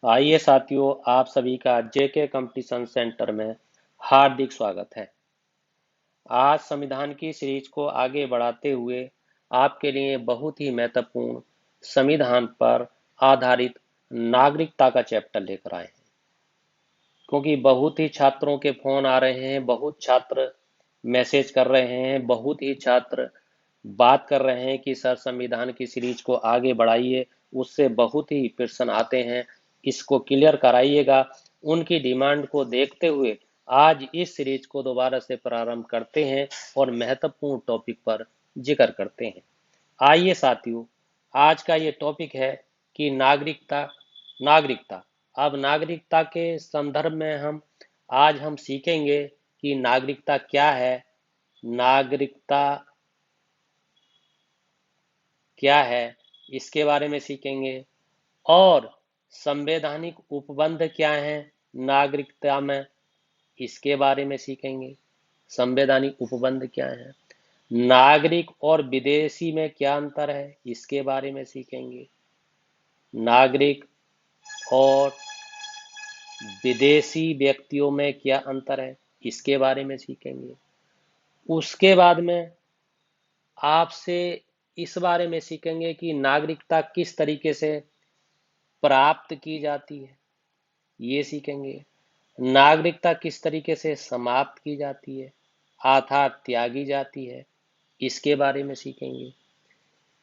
आइए साथियों, आप सभी का जेके कंपटीशन सेंटर में हार्दिक स्वागत है। आज संविधान की सीरीज को आगे बढ़ाते हुए आपके लिए बहुत ही महत्वपूर्ण संविधान पर आधारित नागरिकता का चैप्टर लेकर आए हैं। क्योंकि बहुत ही छात्रों के फोन आ रहे हैं, बहुत छात्र मैसेज कर रहे हैं, बहुत ही छात्र बात कर रहे हैं कि सर संविधान की सीरीज को आगे बढ़ाइए, उससे बहुत ही प्रश्न आते हैं, इसको क्लियर कराइएगा। उनकी डिमांड को देखते हुए आज इस सीरीज को दोबारा से प्रारंभ करते हैं और महत्वपूर्ण टॉपिक पर जिक्र करते हैं। आइए साथियों, आज का ये टॉपिक है कि नागरिकता। नागरिकता अब नागरिकता के संदर्भ में हम सीखेंगे कि नागरिकता क्या है, नागरिकता क्या है, इसके बारे में सीखेंगे। और संवैधानिक उपबंध क्या है नागरिकता में, इसके बारे में सीखेंगे। संवैधानिक उपबंध क्या है, नागरिक और विदेशी में क्या अंतर है, इसके बारे में सीखेंगे। नागरिक और विदेशी व्यक्तियों में क्या अंतर है, इसके बारे में सीखेंगे। उसके बाद में आपसे इस बारे में सीखेंगे कि नागरिकता किस तरीके से प्राप्त की जाती है, ये सीखेंगे। नागरिकता किस तरीके से समाप्त की जाती है अर्थात त्यागी जाती है, इसके बारे में सीखेंगे।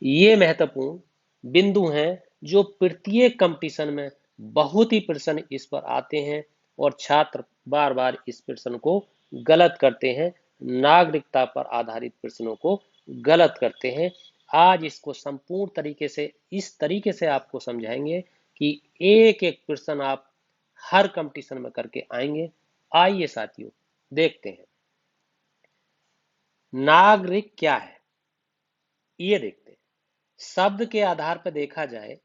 ये महत्वपूर्ण बिंदु हैं जो प्रत्येक कंपटीशन में बहुत ही प्रश्न इस पर आते हैं और छात्र बार बार इस प्रश्न को गलत करते हैं, नागरिकता पर आधारित प्रश्नों को गलत करते हैं। आज इसको संपूर्ण तरीके से इस तरीके से आपको समझाएंगे कि एक एक प्रश्न आप हर कंपटीशन में करके आएंगे। आइए साथियों, देखते हैं नागरिक क्या है, ये देखते हैं। शब्द के आधार पर देखा जाए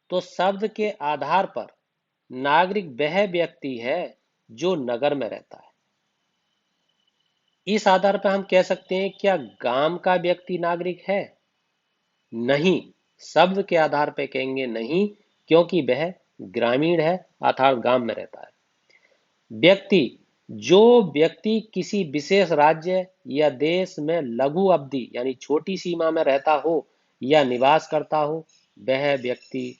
तो शब्द के आधार पर नागरिक वह व्यक्ति है जो नगर में रहता है। इस आधार पर हम कह सकते हैं क्या गांव का व्यक्ति नागरिक है? नहीं, शब्द के आधार पर कहेंगे नहीं, क्योंकि वह ग्रामीण है अर्थात गांव में रहता है। व्यक्ति, जो व्यक्ति किसी विशेष राज्य या देश में लघु अवधि यानी छोटी सीमा में रहता हो या निवास करता हो, वह व्यक्ति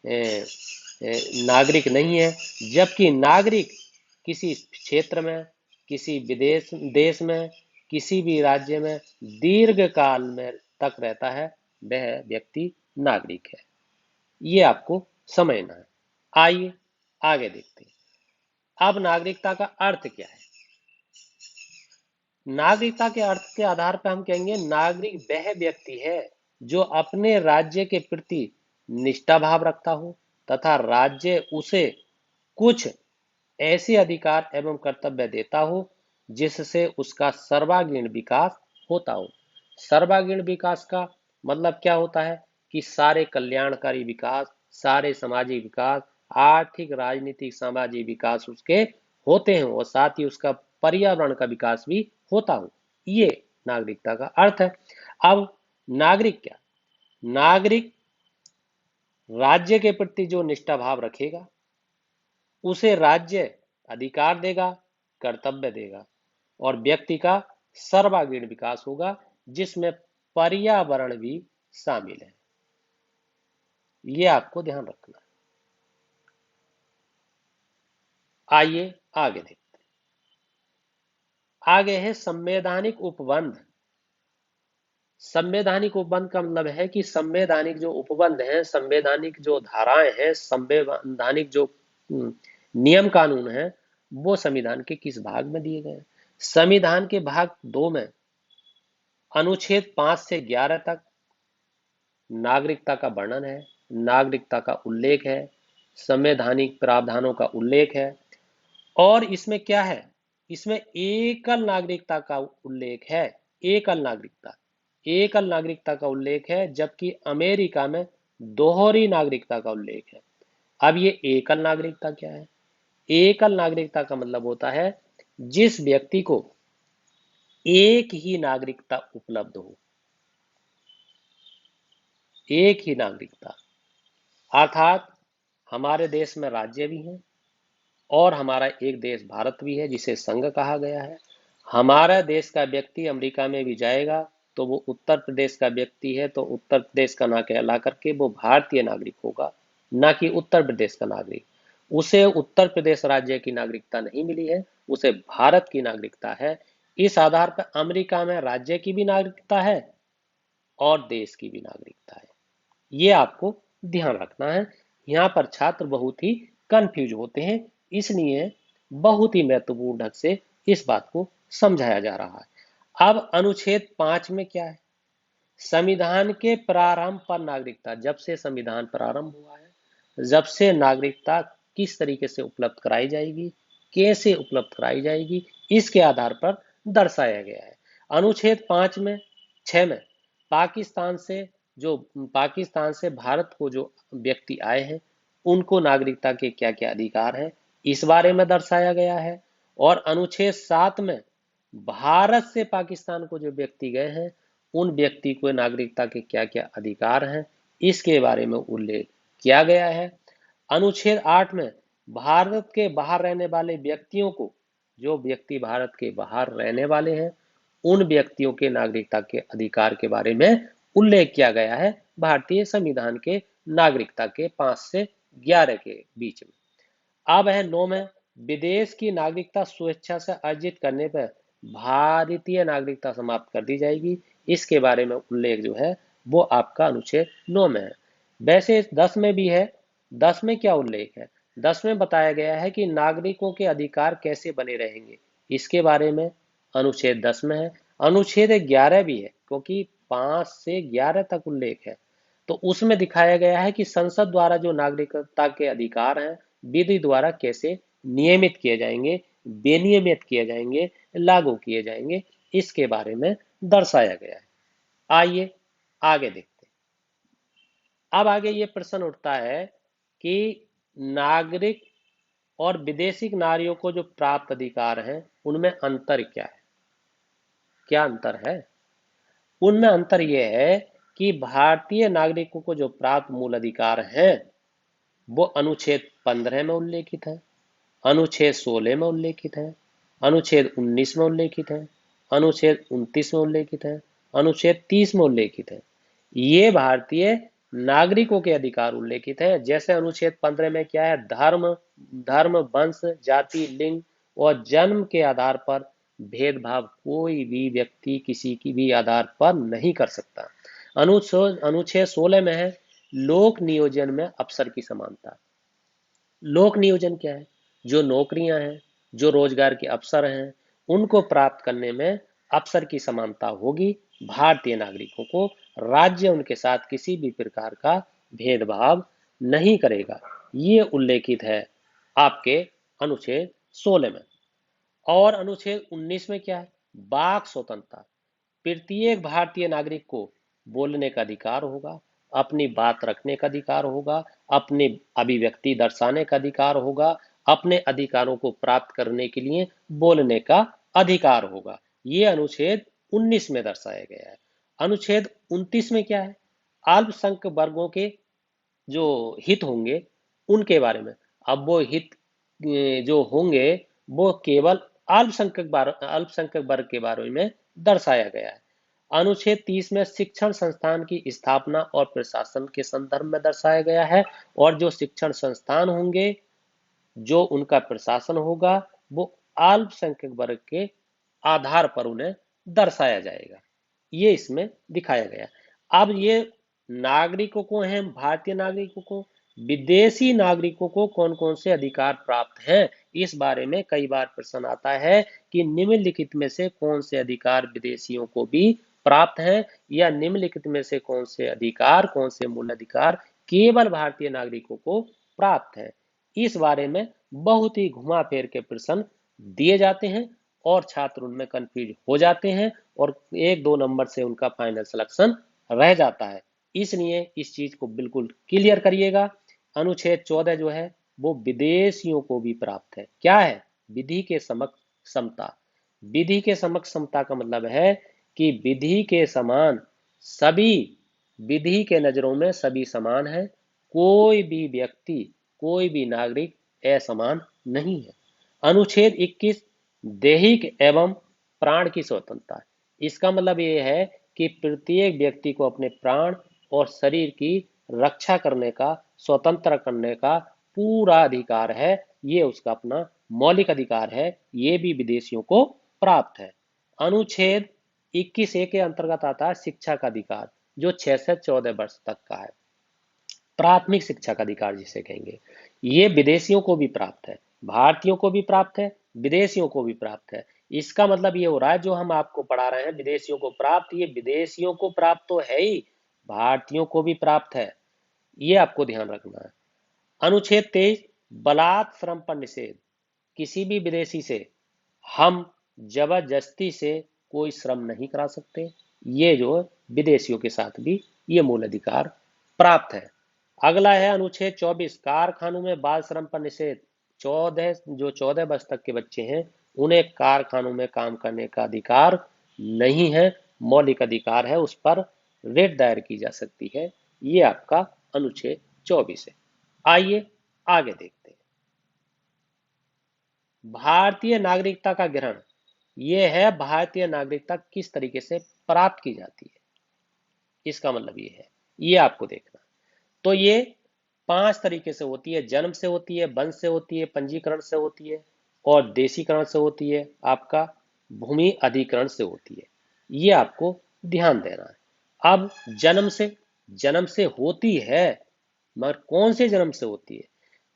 नागरिक नहीं है। जबकि नागरिक किसी क्षेत्र में, किसी विदेश देश में, किसी भी राज्य में दीर्घ काल में तक रहता है, वह व्यक्ति नागरिक है। ये आपको समझना है। आइए आगे देखते हैं। अब नागरिकता का अर्थ क्या है? नागरिकता के अर्थ के आधार पर हम कहेंगे नागरिक वह व्यक्ति है जो अपने राज्य के प्रति निष्ठा भाव रखता हो तथा राज्य उसे कुछ ऐसे अधिकार एवं कर्तव्य देता हो जिससे उसका सर्वांगीण विकास होता हो। सर्वांगीण विकास का मतलब क्या होता है कि सारे कल्याणकारी विकास, सारे सामाजिक विकास, आर्थिक, राजनीतिक, सामाजिक विकास उसके होते हैं और साथ ही उसका पर्यावरण का विकास भी होता हो। ये नागरिकता का अर्थ है। अब नागरिक क्या? नागरिक राज्य के प्रति जो निष्ठा भाव रखेगा, उसे राज्य अधिकार देगा, कर्तव्य देगा और व्यक्ति का सर्वांगीण विकास होगा जिसमें पर्यावरण भी शामिल है। ये आपको ध्यान रखना है। आइए आगे देखते हैं। आगे है संवैधानिक उपबंध। संवैधानिक उपबंध का मतलब है कि संवैधानिक जो उपबंध है, संवैधानिक जो धाराएं हैं, संवैधानिक जो नियम कानून है, वो संविधान के किस भाग में दिए गए हैं। संविधान के भाग 2 में अनुच्छेद 5 से 11 तक नागरिकता का वर्णन है, नागरिकता का उल्लेख है, संवैधानिक प्रावधानों का उल्लेख है। और इसमें क्या है, इसमें एकल नागरिकता का उल्लेख है। एकल नागरिकता, एकल नागरिकता का उल्लेख है, जबकि अमेरिका में दोहरी नागरिकता का उल्लेख है। अब ये एकल नागरिकता क्या है? एकल नागरिकता का मतलब होता है जिस व्यक्ति को एक ही नागरिकता उपलब्ध हो, एक ही नागरिकता। अर्थात हमारे देश में राज्य भी हैं और हमारा एक देश भारत भी है जिसे संघ कहा गया है। हमारा देश का व्यक्ति अमेरिका में भी जाएगा तो वो उत्तर प्रदेश का व्यक्ति है तो उत्तर प्रदेश का ना कहला करके वो भारतीय नागरिक होगा, ना कि उत्तर प्रदेश का नागरिक। उसे उत्तर प्रदेश राज्य की नागरिकता नहीं मिली है, उसे भारत की नागरिकता है। इस आधार पर अमेरिका में राज्य की भी नागरिकता है और देश की भी नागरिकता है। ये आपको ध्यान रखना है। यहाँ पर छात्र बहुत ही कंफ्यूज होते हैं, इसलिए बहुत ही महत्वपूर्ण ढंग से इस बात को समझाया जा रहा है। अब अनुच्छेद 5 में क्या है? संविधान के प्रारंभ पर नागरिकता, जब से संविधान प्रारंभ हुआ है, जब से नागरिकता किस तरीके से उपलब्ध कराई जाएगी, कैसे उपलब्ध कराई जाएगी, इसके आधार पर दर्शाया गया है। अनुच्छेद 5 में 6 में पाकिस्तान से जो पाकिस्तान से भारत को जो व्यक्ति आए हैं उनको नागरिकता के क्या क्या अधिकार हैं इस बारे में दर्शाया गया है। और अनुच्छेद 7 में भारत से पाकिस्तान को जो व्यक्ति गए हैं उन व्यक्ति को नागरिकता के क्या क्या अधिकार हैं इसके बारे में उल्लेख किया गया है। अनुच्छेद 8 में भारत के बाहर रहने वाले व्यक्तियों को, जो व्यक्ति भारत के बाहर रहने वाले हैं उन व्यक्तियों के नागरिकता के अधिकार के बारे में उल्लेख किया गया है भारतीय संविधान के नागरिकता के 5 से 11 के बीच में। अब है 9 में विदेश की नागरिकता स्वेच्छा से अर्जित करने पर भारतीय नागरिकता समाप्त कर दी जाएगी। इसके बारे में उल्लेख जो है वो आपका अनुच्छेद 9 में है। वैसे 10 में भी है। 10 में क्या उल्लेख है? 10 में बताया गया है कि नागरिकों के अधिकार कैसे बने रहेंगे, इसके बारे में अनुच्छेद 10 में है। अनुच्छेद 11 भी है क्योंकि 5 से 11 तक उल्लेख है। तो उसमें दिखाया गया है कि संसद द्वारा जो नागरिकता के अधिकार हैं विधि द्वारा कैसे नियमित किए जाएंगे, विनियमित किए जाएंगे, लागू किए जाएंगे, इसके बारे में दर्शाया गया है। आइए आगे देखते हैं। अब आगे ये प्रश्न उठता है कि नागरिक और विदेशी नारियों को जो प्राप्त अधिकार हैं उनमें अंतर क्या है? क्या अंतर है? उनमें अंतर यह है कि भारतीय नागरिकों को जो प्राप्त मूल अधिकार हैं वो अनुच्छेद 15 में उल्लेखित है, अनुच्छेद 16 में उल्लेखित है, अनुच्छेद 19 में उल्लेखित है, अनुच्छेद 29 में उल्लेखित है, अनुच्छेद 30 में उल्लेखित है। ये भारतीय नागरिकों के अधिकार उल्लेखित है। जैसे अनुच्छेद 15 में क्या है? धर्म धर्म वंश जाति लिंग और जन्म के आधार पर भेदभाव कोई भी व्यक्ति किसी की भी आधार पर नहीं कर सकता। अनुच्छेद 16 में है लोक नियोजन में अवसर की समानता। लोक नियोजन क्या है? जो नौकरियां हैं, जो रोजगार के अवसर हैं उनको प्राप्त करने में अवसर की समानता होगी। भारतीय नागरिकों को राज्य उनके साथ किसी भी प्रकार का भेदभाव नहीं करेगा। ये उल्लेखित है आपके अनुच्छेद 16 में। और अनुच्छेद 19 में क्या है? वाक स्वतंत्रता। प्रत्येक भारतीय नागरिक को बोलने का अधिकार होगा, अपनी बात रखने का अधिकार होगा, अपनी अभिव्यक्ति दर्शाने का अधिकार होगा, अपने अधिकारों को प्राप्त करने के लिए बोलने का अधिकार होगा। ये अनुच्छेद 19 में दर्शाया गया है। अनुच्छेद 29 में क्या है? अल्पसंख्यक वर्गों के जो हित होंगे उनके बारे में। अब वो हित जो होंगे वो केवल अल्पसंख्यक वर्ग के बारे में दर्शाया गया है। अनुच्छेद 30 में शिक्षण संस्थान की स्थापना और प्रशासन के संदर्भ में दर्शाया गया है। और जो शिक्षण संस्थान होंगे, जो उनका प्रशासन होगा वो अल्पसंख्यक वर्ग के आधार पर उन्हें दर्शाया जाएगा। ये इसमें दिखाया गया। अब ये नागरिकों को हैं, भारतीय नागरिकों को, विदेशी नागरिकों को कौन कौन से अधिकार प्राप्त हैं इस बारे में कई बार प्रश्न आता है कि निम्नलिखित में से कौन से अधिकार विदेशियों को भी प्राप्त हैं या निम्नलिखित में से कौन से अधिकार, कौन से मूल अधिकार केवल भारतीय नागरिकों को प्राप्त है। इस बारे में बहुत ही घुमा फेर के प्रश्न दिए जाते हैं और छात्र उनमें कंफ्यूज हो जाते हैं और 1-2 नंबर से उनका फाइनल सिलेक्शन रह जाता है। इसलिए इस चीज को बिल्कुल क्लियर करिएगा। अनुच्छेद 14 जो है वो विदेशियों को भी प्राप्त है। क्या है? विधि के समक्ष समता। विधि के समक्ष समता का मतलब है कि विधि के समान सभी, विधि के नजरों में सभी समान है। कोई भी व्यक्ति कोई भी नागरिक असमान नहीं है। अनुच्छेद 21 दैहिक एवं प्राण की स्वतंत्रता है। इसका मतलब ये है कि प्रत्येक व्यक्ति को अपने प्राण और शरीर की रक्षा करने का, स्वतंत्र करने का पूरा अधिकार है। ये उसका अपना मौलिक अधिकार है। ये भी विदेशियों को प्राप्त है। अनुच्छेद 21A के अंतर्गत आता है शिक्षा का अधिकार, जो 6 से 14 वर्ष तक का है। प्राथमिक शिक्षा का अधिकार जिसे कहेंगे, ये विदेशियों को भी प्राप्त है, भारतीयों को भी प्राप्त है, विदेशियों को भी प्राप्त है। इसका मतलब ये हो रहा है, जो हम आपको पढ़ा रहे हैं विदेशियों को प्राप्त, ये विदेशियों को प्राप्त तो है ही, भारतीयों को भी प्राप्त है। ये आपको ध्यान रखना है। अनुच्छेद 23 बलात्श्रम पर निषेध। किसी भी विदेशी से हम जबरदस्ती से कोई श्रम नहीं करा सकते। ये जो विदेशियों के साथ भी ये मूल अधिकार प्राप्त है। अगला है अनुच्छेद 24 कारखानों में बाल श्रम पर निषेध। 14 वर्ष तक के बच्चे हैं, उन्हें कारखानों में काम करने का अधिकार नहीं है। मौलिक अधिकार है, उस पर रिट दायर की जा सकती है। ये आपका अनुच्छेद 24 है। आइए आगे देखते हैं। भारतीय नागरिकता का ग्रहण, यह है भारतीय नागरिकता किस तरीके से प्राप्त की जाती है। इसका मतलब ये है, ये आपको देखना। तो ये 5 तरीके से होती है। जन्म से होती है, वंश से होती है, पंजीकरण से होती है और देशीकरण से होती है, आपका भूमि अधिग्रहण से होती है। ये आपको ध्यान देना है। अब जन्म से होती है, मगर कौन से जन्म से होती है?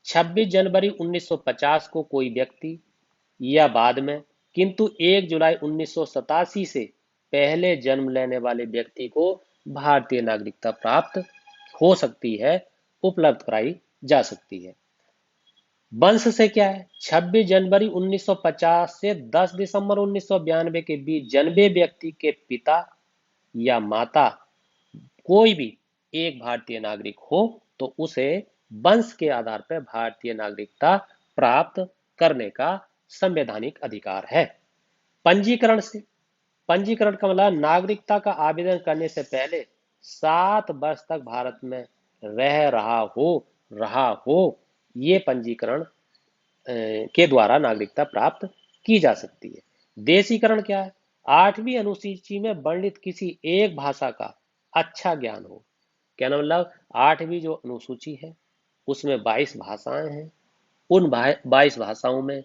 26 जनवरी 1950 को कोई व्यक्ति या बाद में, किंतु 1 जुलाई 1987 से पहले जन्म लेने वाले व्यक्ति को भारतीय नागरिकता प्राप्त हो सकती है, उपलब्ध कराई जा सकती है। वंश से क्या है? 26 जनवरी 1950 से 10 दिसंबर 1992 के बीच जन्मे व्यक्ति के पिता या माता कोई भी एक भारतीय नागरिक हो तो उसे वंश के आधार पर भारतीय नागरिकता प्राप्त करने का संवैधानिक अधिकार है। पंजीकरण से, पंजीकरण का मतलब नागरिकता का आवेदन करने से पहले 7 वर्ष तक भारत में रहा हो, ये पंजीकरण के द्वारा नागरिकता प्राप्त की जा सकती है। देशीकरण क्या है? 8वीं अनुसूची में वर्णित किसी एक भाषा का अच्छा ज्ञान हो। क्या मतलब? 8वीं जो अनुसूची है उसमें 22 भाषाएं हैं। उन 22 भाषाओं में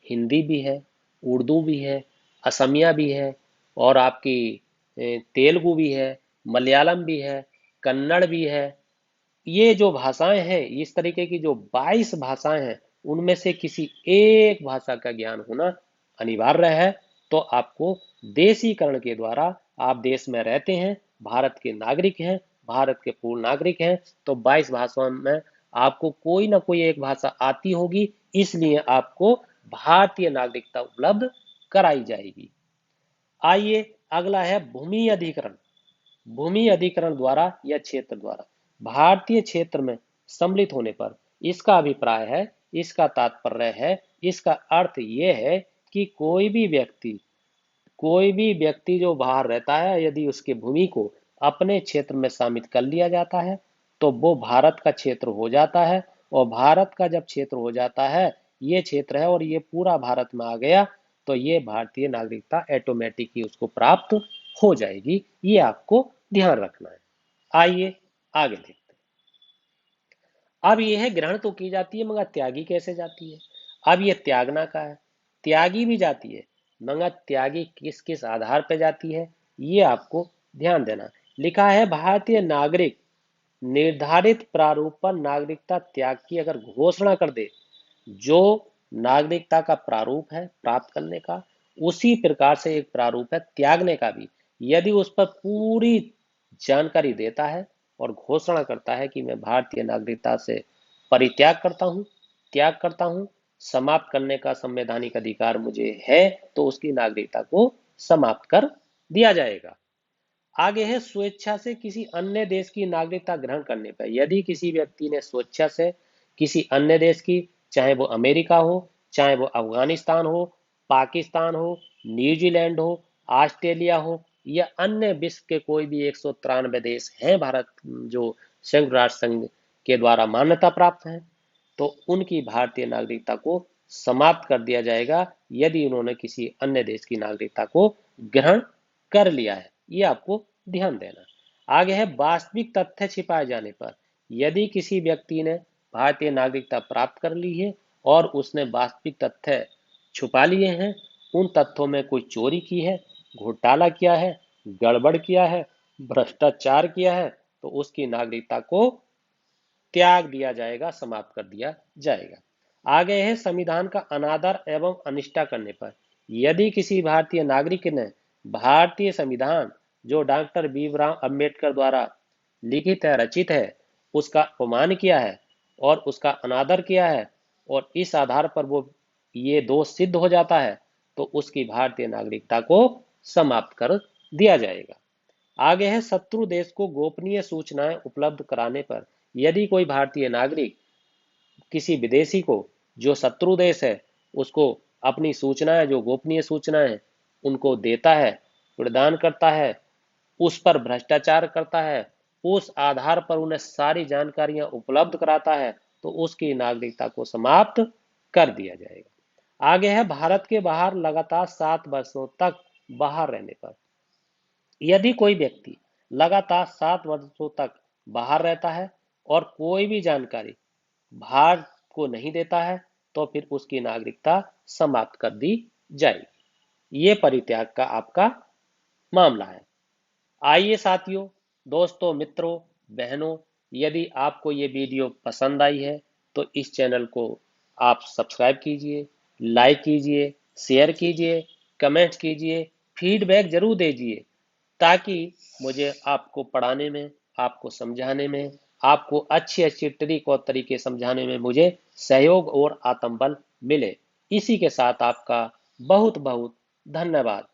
हिंदी भी है, उर्दू भी है, असमिया भी है और आपकी तेलुगु भी है, मलयालम भी है, कन्नड़ भी है। ये जो भाषाएं हैं, इस तरीके की जो 22 भाषाएं हैं, उनमें से किसी एक भाषा का ज्ञान होना अनिवार्य है। तो आपको देशीकरण के द्वारा, आप देश में रहते हैं, भारत के नागरिक हैं, भारत के पूर्ण नागरिक हैं, तो 22 भाषाओं में आपको कोई ना कोई एक भाषा आती होगी, इसलिए आपको भारतीय नागरिकता उपलब्ध कराई जाएगी। आइए अगला है भूमि अधिग्रहण। भूमि अधिग्रहण द्वारा या क्षेत्र द्वारा भारतीय क्षेत्र में सम्मिलित होने पर, इसका अभिप्राय है, इसका तात्पर्य है, इसका अर्थ यह है कि कोई भी व्यक्ति जो बाहर रहता है, यदि उसके भूमि को अपने क्षेत्र में शामिल कर लिया जाता है तो वो भारत का क्षेत्र हो जाता है। और भारत का जब क्षेत्र हो जाता है, ये क्षेत्र है और ये पूरा भारत में आ गया, तो ये भारतीय नागरिकता ऑटोमेटिक ही उसको प्राप्त हो जाएगी। ये आपको ध्यान रखना है। आइए आगे देखते हैं। अब ये है ग्रहण तो की जाती है, मगर त्यागी कैसे जाती है? अब ये त्यागना का है। त्यागी भी जाती है, मगर त्यागी किस किस आधार पर जाती है, ये आपको ध्यान देना। लिखा है भारतीय नागरिक निर्धारित प्रारूप पर नागरिकता त्याग की अगर घोषणा कर दे, जो नागरिकता का प्रारूप है प्राप्त करने का, उसी प्रकार से एक प्रारूप है त्यागने का भी। यदि उस पर पूरी जानकारी देता है और घोषणा करता है कि मैं भारतीय नागरिकता से परित्याग करता हूं, त्याग करता हूं, समाप्त करने का संवैधानिक अधिकार मुझे है, तो उसकी नागरिकता को समाप्त कर दिया जाएगा। आगे है स्वेच्छा से किसी अन्य देश की नागरिकता ग्रहण करने पर। यदि किसी व्यक्ति ने स्वेच्छा से किसी अन्य देश की, चाहे वो अमेरिका हो, चाहे वो अफगानिस्तान हो, पाकिस्तान हो, न्यूजीलैंड हो, ऑस्ट्रेलिया हो या अन्य विश्व के कोई भी 193 देश हैं भारत जो संयुक्त राष्ट्र संघ के द्वारा मान्यता प्राप्त हैं, तो उनकी भारतीय नागरिकता को समाप्त कर दिया जाएगा यदि उन्होंने किसी अन्य देश की नागरिकता को ग्रहण कर लिया है। ये आपको ध्यान देना। आगे है वास्तविक तथ्य छिपाए जाने पर। यदि किसी व्यक्ति ने भारतीय नागरिकता प्राप्त कर ली है और उसने वास्तविक तथ्य छुपा लिए हैं, उन तथ्यों में कोई चोरी की है, घोटाला किया है, गड़बड़ किया है, भ्रष्टाचार किया है, तो उसकी नागरिकता को त्याग दिया जाएगा, समाप्त कर दिया जाएगा। आगे है संविधान का अनादर एवं अनिष्टा करने पर। यदि किसी भारतीय नागरिक ने भारतीय संविधान जो डॉक्टर भीमराव अंबेडकर द्वारा लिखित है, रचित है, उसका अपमान किया है और उसका अनादर किया है और इस आधार पर वो ये दोष सिद्ध हो जाता है, तो उसकी भारतीय नागरिकता को समाप्त कर दिया जाएगा। आगे है शत्रु देश को गोपनीय सूचनाएं उपलब्ध कराने पर। यदि कोई भारतीय नागरिक किसी विदेशी को जो शत्रु देश है उसको अपनी सूचनाएं, जो गोपनीय सूचनाएं हैं, उनको देता है, प्रदान करता है, उस पर भ्रष्टाचार करता है, उस आधार पर उन्हें सारी जानकारियां उपलब्ध कराता है, तो उसकी नागरिकता को समाप्त कर दिया जाएगा। आगे है भारत के बाहर लगातार 7 वर्षों तक बाहर रहने पर। यदि कोई व्यक्ति लगातार 7 वर्षों तक बाहर रहता है और कोई भी जानकारी भारत को नहीं देता है, तो फिर उसकी नागरिकता समाप्त कर दी जाएगी। ये परित्याग का आपका मामला है। आइए साथियों, दोस्तों, मित्रों, बहनों, यदि आपको ये वीडियो पसंद आई है तो इस चैनल को आप सब्सक्राइब कीजिए, लाइक कीजिए, शेयर कीजिए, कमेंट कीजिए, फीडबैक जरूर दीजिए, ताकि मुझे आपको पढ़ाने में, आपको समझाने में, आपको अच्छी अच्छी ट्रिक और तरीके समझाने में मुझे सहयोग और आत्मबल मिले। इसी के साथ आपका बहुत बहुत धन्यवाद।